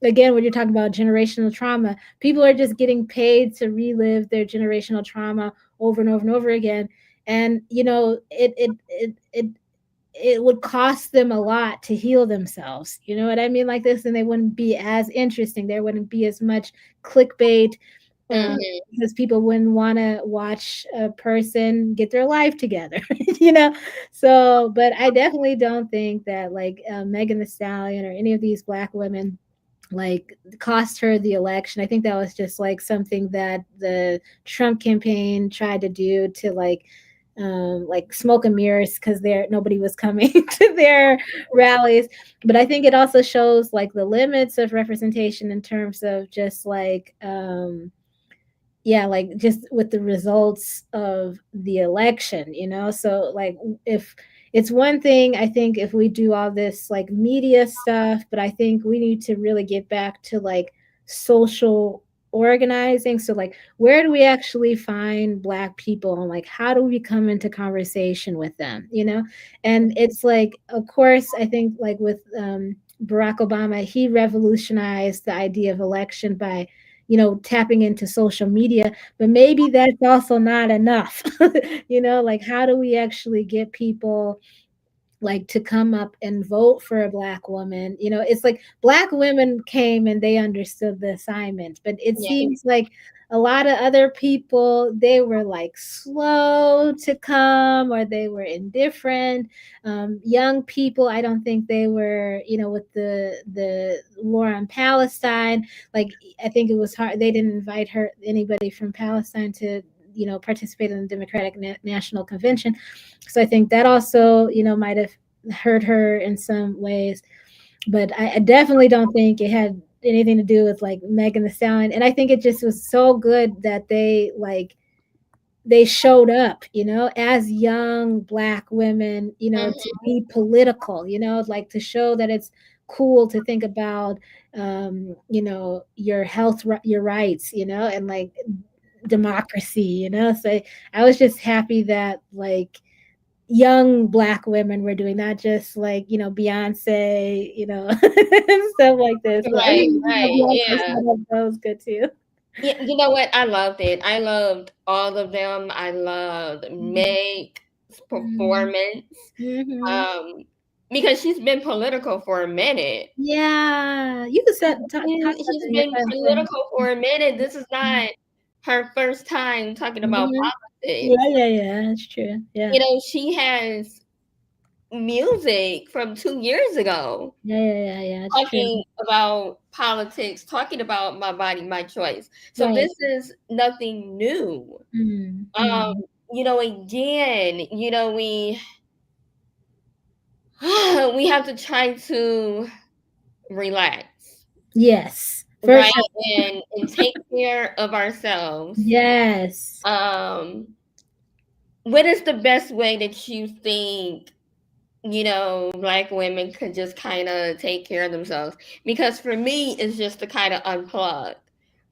Speaker 2: again, when you're talking about generational trauma, people are just getting paid to relive their generational trauma over and over and over again. And you know, it would cost them a lot to heal themselves. You know what I mean? Like this, and they wouldn't be as interesting. There wouldn't be as much clickbait,
Speaker 1: Mhm.
Speaker 2: because people wouldn't want to watch a person get their life together, you know. So, but I definitely don't think that like Megan Thee Stallion or any of these Black women like cost her the election. I think that was just like something that the Trump campaign tried to do to like smoke and mirrors because there nobody was coming to their rallies. But I think it also shows like the limits of representation in terms of just like yeah, like just with the results of the election, you know. So like if it's one thing, I think if we do all this like media stuff, but I think we need to really get back to like social organizing. So like where do we actually find Black people and like how do we come into conversation with them, you know? And it's like, of course, I think like with Barack Obama, he revolutionized the idea of election by, you know, tapping into social media, but maybe that's also not enough. You know, like how do we actually get people like to come up and vote for a black woman. You know, it's like black women came and they understood the assignment, but it
Speaker 1: Yeah.
Speaker 2: seems like a lot of other people, they were like slow to come, or they were indifferent. Young people, I don't think they were, you know, with the war on Palestine, like I think it was hard, they didn't invite her anybody from Palestine to, you know, participate in the Democratic National Convention. So I think that also, you know, might have hurt her in some ways. But I definitely don't think it had anything to do with like Megan Thee Stallion. And I think it just was so good that they like they showed up, you know, as young black women, you know, to
Speaker 1: Mhm.
Speaker 2: be political, you know, like to show that it's cool to think about, you know, your health, your rights, you know, and like democracy, you know. So I was just happy that like young black women were doing, not just like, you know, Beyonce, you know, and stuff like this. So
Speaker 1: Right,
Speaker 2: everything about
Speaker 1: right,
Speaker 2: Beyonce
Speaker 1: yeah.
Speaker 2: that was good too.
Speaker 1: Yeah, you know what? I loved it. I loved all of them. I loved
Speaker 2: Mhm.
Speaker 1: Meg's
Speaker 2: Mhm.
Speaker 1: performance,
Speaker 2: Mhm.
Speaker 1: um, because she's been political for a minute.
Speaker 2: Yeah, you could talk about
Speaker 1: She's
Speaker 2: that in your
Speaker 1: been
Speaker 2: question.
Speaker 1: political for a minute. This is not her first time talking about
Speaker 2: Mhm.
Speaker 1: politics.
Speaker 2: Yeah, yeah, yeah, that's true. Yeah.
Speaker 1: You know, she has music from 2 years ago
Speaker 2: Yeah, yeah, yeah, yeah, it's true.
Speaker 1: talking about politics, talking about my body, my choice. So
Speaker 2: Right.
Speaker 1: this is nothing new.
Speaker 2: Mm,
Speaker 1: Um,
Speaker 2: mm.
Speaker 1: you know, again, you know, we we have to try to relax,
Speaker 2: Yes, for
Speaker 1: right?
Speaker 2: sure.
Speaker 1: And take care of ourselves.
Speaker 2: Yes.
Speaker 1: Um, what is the best way that you think, you know, black women could just kind of take care of themselves? Because for me, it's just to kind of unplug.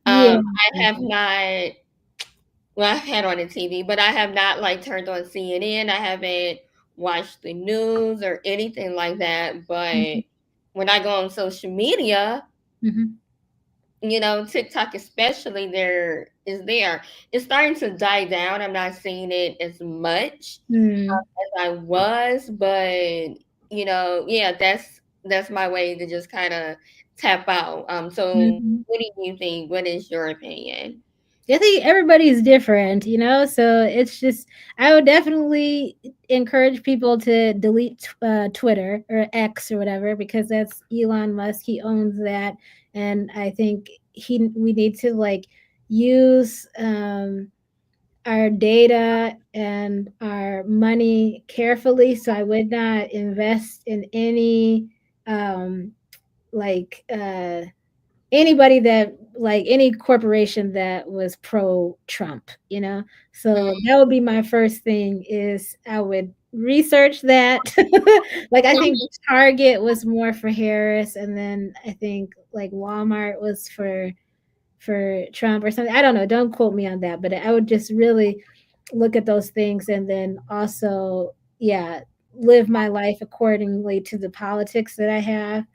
Speaker 2: Yeah.
Speaker 1: I have not, well, I've had on the TV, but I have not like turned on CNN. I haven't watched the news or anything like that. But
Speaker 2: Mhm,
Speaker 1: when I go on social media,
Speaker 2: mhm.
Speaker 1: you know, TikTok especially, there. It's starting to die down. I'm not seeing it as much
Speaker 2: Mm.
Speaker 1: as I was, but you know, yeah, that's my way to just kind of tap out. So
Speaker 2: Mhm.
Speaker 1: what do you think? What is your opinion?
Speaker 2: I think everybody's different, you know? So it's just, I would definitely encourage people to delete Twitter or X or whatever, because that's Elon Musk. He owns that. And I think we need to like use our data and our money carefully. So I would not invest in any um, like, anybody that like any corporation that was pro Trump, you know. So that would be my first thing, is I would research that. Like I think
Speaker 1: Mhm.
Speaker 2: Target was more for Harris, and then I think like Walmart was for Trump or something. I don't know, don't quote me on that, but I would just really look at those things, and then also, yeah, live my life accordingly to the politics that I have.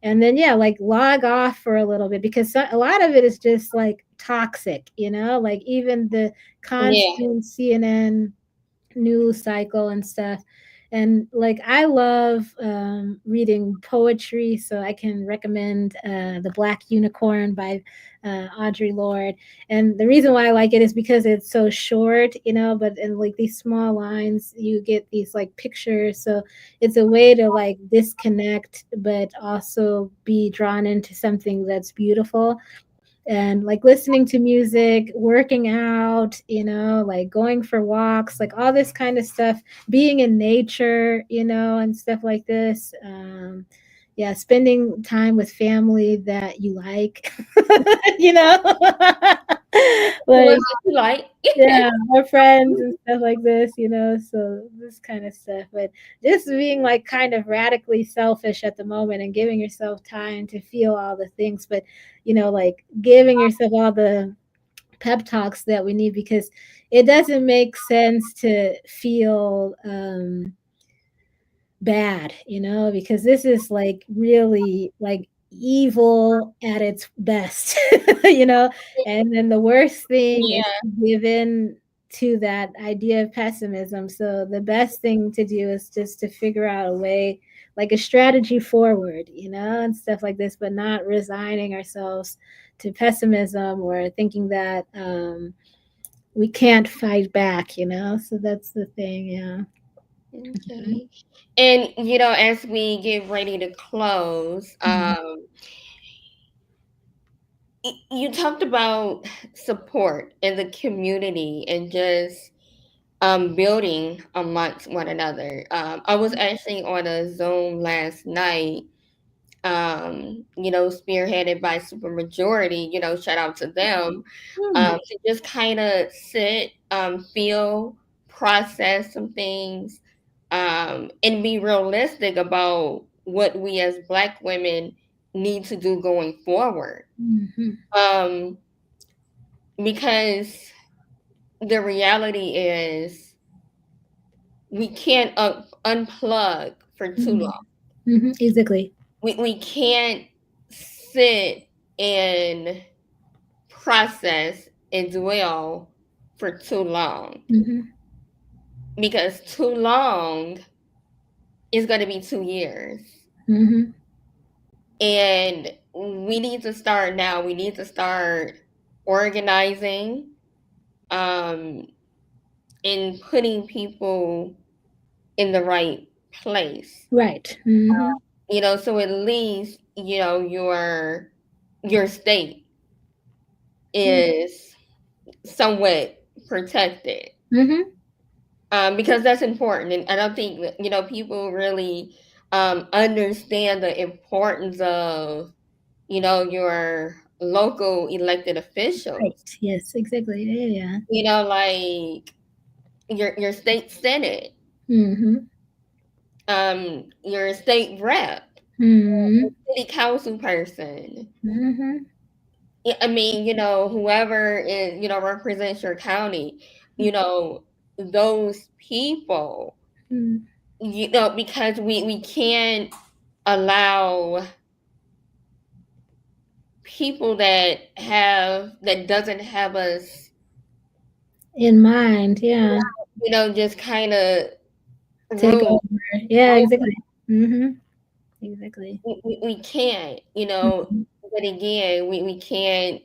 Speaker 2: And then yeah, like log off for a little bit, because a lot of it is just like toxic, you know, like even the
Speaker 1: Yeah.
Speaker 2: constant CNN news cycle and stuff. And like I love reading poetry, so I can recommend The Black Unicorn by Audre Lorde. And the reason why I like it is because it's so short, you know, but in like these small lines you get these like pictures, so it's a way to like disconnect but also be drawn into something that's beautiful. And like listening to music, working out, you know, like going for walks, like all this kind of stuff, being in nature, you know, and stuff like this. Yeah, spending time with family that you like, you know,
Speaker 1: What
Speaker 2: like
Speaker 1: you like?
Speaker 2: yeah, our friends and stuff like this, you know, so this kind of stuff. But just being like kind of radically selfish at the moment and giving yourself time to feel all the things, but you know, like giving yourself all the pep talks that we need, because it doesn't make sense to feel bad, you know, because this is like really like evil at its best, you know. And then the worst thing is
Speaker 1: Yeah.
Speaker 2: to give in to that idea of pessimism. So the best thing to do is just to figure out a way, like a strategy forward, and stuff like this, but not resigning ourselves to pessimism or thinking that we can't fight back. So that's the thing. Yeah.
Speaker 1: Okay. And as we get ready to close, you talked about support in the community and just building amongst one another. I was actually on a Zoom last night, spearheaded by Supermajority, shout out to them, to just kind of sit, feel, process some things, and be realistic about what we as Black women need to do going forward. Because the reality is we can't unplug for too long.
Speaker 2: Exactly.
Speaker 1: We can't sit and process and dwell for too long. Because too long is going to be 2 years. And we need to start now. We need to start organizing, and putting people in the right place.
Speaker 2: Right.
Speaker 1: So at least, your state is somewhat protected. Because that's important. And I don't think, people really understand the importance of, your local elected officials.
Speaker 2: Right. Yes, exactly. Yeah.
Speaker 1: Like your state senate, your state rep, city council person. I mean, whoever is, represents your county, those people, because we can't allow people that doesn't have us
Speaker 2: in mind. Yeah.
Speaker 1: Just kind of
Speaker 2: take over. Yeah, exactly. Exactly.
Speaker 1: We can't, but again, we can't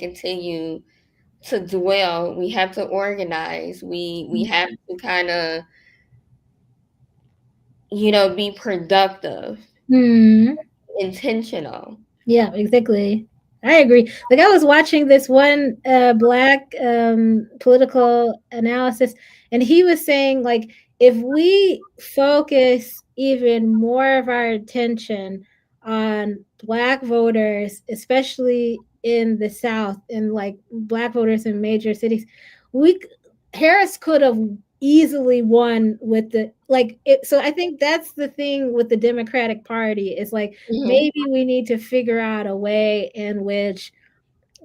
Speaker 1: continue to dwell. We have to organize. We have to kind of, be productive, intentional.
Speaker 2: Yeah, exactly. I agree. Like I was watching this one Black political analysis, and he was saying like if we focus even more of our attention on Black voters, especially in the South, and like Black voters in major cities, Harris could have easily won with the like it. So I think that's the thing with the Democratic Party is like maybe we need to figure out a way in which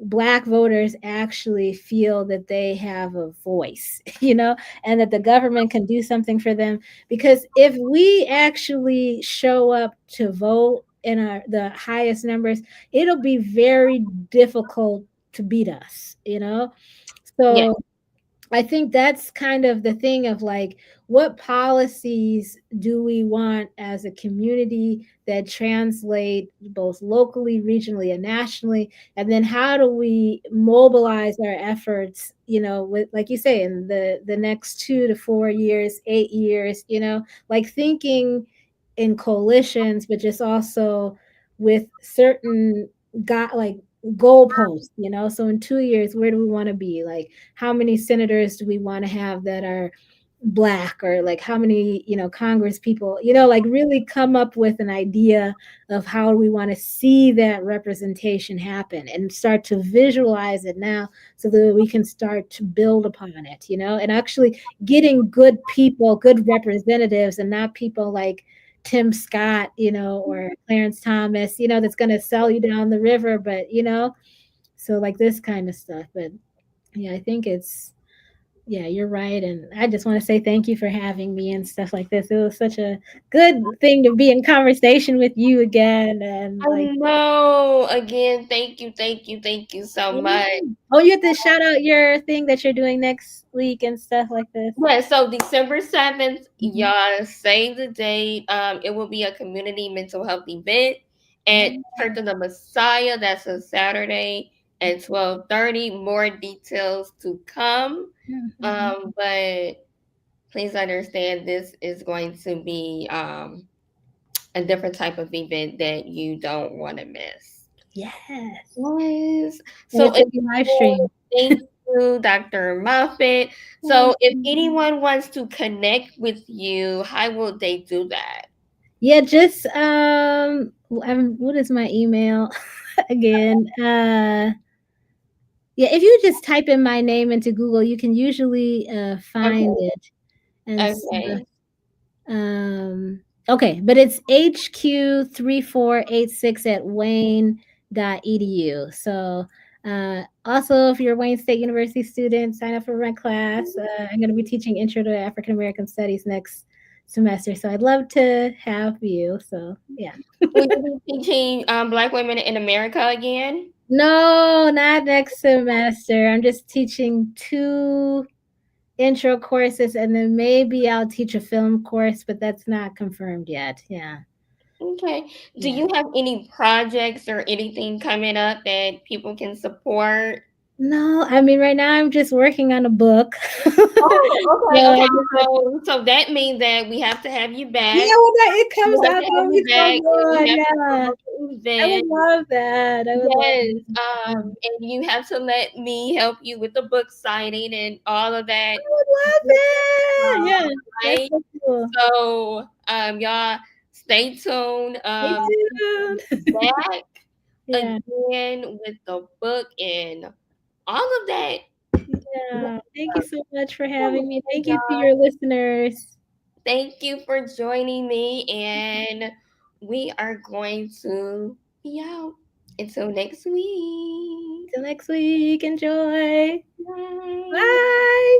Speaker 2: Black voters actually feel that they have a voice, and that the government can do something for them. Because if we actually show up to vote in the highest numbers, it'll be very difficult to beat us, So
Speaker 1: Yeah.
Speaker 2: I think that's kind of the thing of like, what policies do we want as a community that translate both locally, regionally, and nationally? And then how do we mobilize our efforts, with, like you say, in the next 2 to 4 years, 8 years, like thinking in coalitions, but just also with certain like goalposts, so in 2 years, where do we want to be? Like how many senators do we want to have that are Black, or like how many Congress people, like really come up with an idea of how we want to see that representation happen and start to visualize it now so that we can start to build upon it, and actually getting good people, good representatives, and not people like Tim Scott, or Clarence Thomas, that's going to sell you down the river, but so like this kind of stuff. But yeah, I think it's Yeah, you're right. And I just want to say thank you for having me and stuff like this. It was such a good thing to be in conversation with you again. And
Speaker 1: I
Speaker 2: like,
Speaker 1: know. Again, thank you so much.
Speaker 2: oh, you have to shout out your thing that you're doing next week and stuff like this.
Speaker 1: Yeah, so December 7th,
Speaker 2: Mhm.
Speaker 1: y'all save the date. It will be a community mental health event at
Speaker 2: Yeah.
Speaker 1: Church of the Messiah. That's a Saturday at 12:30. More details to come.
Speaker 2: Mhm.
Speaker 1: But please understand this is going to be a different type of event that you don't want to miss.
Speaker 2: Yes.
Speaker 1: Yes.
Speaker 2: And
Speaker 1: So
Speaker 2: it's going to be live streamed.
Speaker 1: thank you, Dr. Muffet. So if anyone wants to connect with you, how will they do that?
Speaker 2: Yeah, just what is my email again? Yeah, if you just type in my name into Google, you can usually find
Speaker 1: Okay.
Speaker 2: it. And
Speaker 1: Okay.
Speaker 2: okay, but it's HQ3486 at wayne.edu. So also, if you're a Wayne State University student, sign up for my class. I'm going to be teaching Intro to African American Studies next semester. So I'd love to have you. So yeah.
Speaker 1: Will you be teaching Black women in America again?
Speaker 2: No, not next semester. I'm just teaching two intro courses and then maybe I'll teach a film course, but that's not confirmed yet. Yeah.
Speaker 1: Okay. Do
Speaker 2: Yeah.
Speaker 1: you have any projects or anything coming up that people can support?
Speaker 2: No, I mean right now I'm just working on a book.
Speaker 1: Oh,
Speaker 2: So
Speaker 1: okay,
Speaker 2: I
Speaker 1: okay.
Speaker 2: just
Speaker 1: So that means that we have to have you back.
Speaker 2: yeah, when that it
Speaker 1: We
Speaker 2: comes
Speaker 1: have
Speaker 2: out,
Speaker 1: to
Speaker 2: that'll
Speaker 1: have
Speaker 2: be
Speaker 1: you
Speaker 2: so
Speaker 1: back, and we
Speaker 2: good.
Speaker 1: have to
Speaker 2: Yeah.
Speaker 1: promote the
Speaker 2: I would
Speaker 1: event.
Speaker 2: love that. I would love
Speaker 1: Yes,
Speaker 2: that.
Speaker 1: and you have to let me help you with the book signing and all of that,
Speaker 2: I would love it. Yeah, that's
Speaker 1: right?
Speaker 2: so cool.
Speaker 1: So, y'all stay tuned.
Speaker 2: Stay tuned.
Speaker 1: Back
Speaker 2: Yeah,
Speaker 1: again with the book and all of that.
Speaker 2: yeah. Thank you so much for
Speaker 1: Oh
Speaker 2: having me.
Speaker 1: my
Speaker 2: Thank you to
Speaker 1: God.
Speaker 2: your listeners.
Speaker 1: Thank you for joining me, and we are going to be out until next week.
Speaker 2: Till next week. Enjoy.
Speaker 1: Bye.
Speaker 2: Bye.